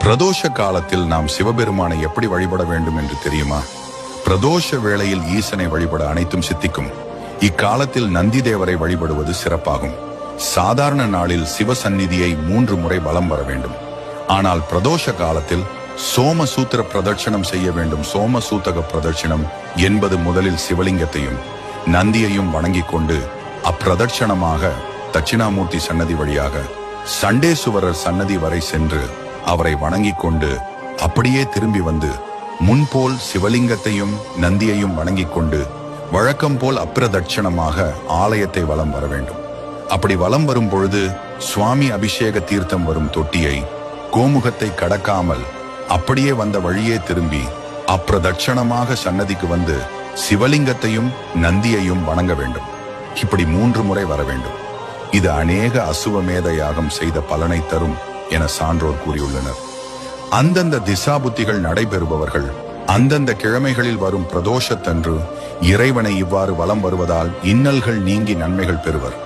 பிரதோஷ காலத்தில் நாம் சிவபெருமானை எப்படி வழிபட வேண்டும் என்று தெரியுமா? பிரதோஷ வேளையில் ஈசனை வழிபட அனைத்தும் சித்திக்கும். இக்காலத்தில் நந்தி தேவரை வழிபடுவது சிறப்பாகும். சாதாரண நாளில் சிவசந்நிதியை 3 முறை வலம் வர வேண்டும். ஆனால் பிரதோஷ காலத்தில் சோமசூத்திர பிரதட்சணம் செய்ய வேண்டும். சோமசூத்தக பிரதட்சணம் என்பது முதலில் சிவலிங்கத்தையும் நந்தியையும் வணங்கிக் கொண்டு அப்பிரதட்சணமாக தட்சிணாமூர்த்தி சன்னதி வழியாக சண்டேசுவரர் சன்னதி வரை சென்று அவரை வணங்கிக் கொண்டு அப்படியே திரும்பி வந்து முன்போல் சிவலிங்கத்தையும் நந்தியையும் வணங்கிக் கொண்டு வழக்கம் போல் அப்பிரதட்சணமாக ஆலயத்தை வலம் வர வேண்டும். அப்படி வலம் வரும் பொழுது சுவாமி அபிஷேக தீர்த்தம் வரும் தொட்டியை கோமுகத்தை கடக்காமல் அப்படியே வந்த வழியே திரும்பி அப்பிரதட்சணமாக சன்னதிக்கு வந்து சிவலிங்கத்தையும் நந்தியையும் வணங்க வேண்டும். இப்படி 3 முறை வர வேண்டும். இது அநேக அசுவமேத யாகம் செய்த பலனை தரும் என சான்றோர் கூறியுள்ளனர். அந்தந்த திசாபுத்திகள் நடைபெறுபவர்கள் அந்தந்த கிழமைகளில் வரும் பிரதோஷத்தன்று இறைவனை இவ்வாறு வலம் வருவதால் இன்னல்கள் நீங்கி நன்மைகள் பெறுவர்.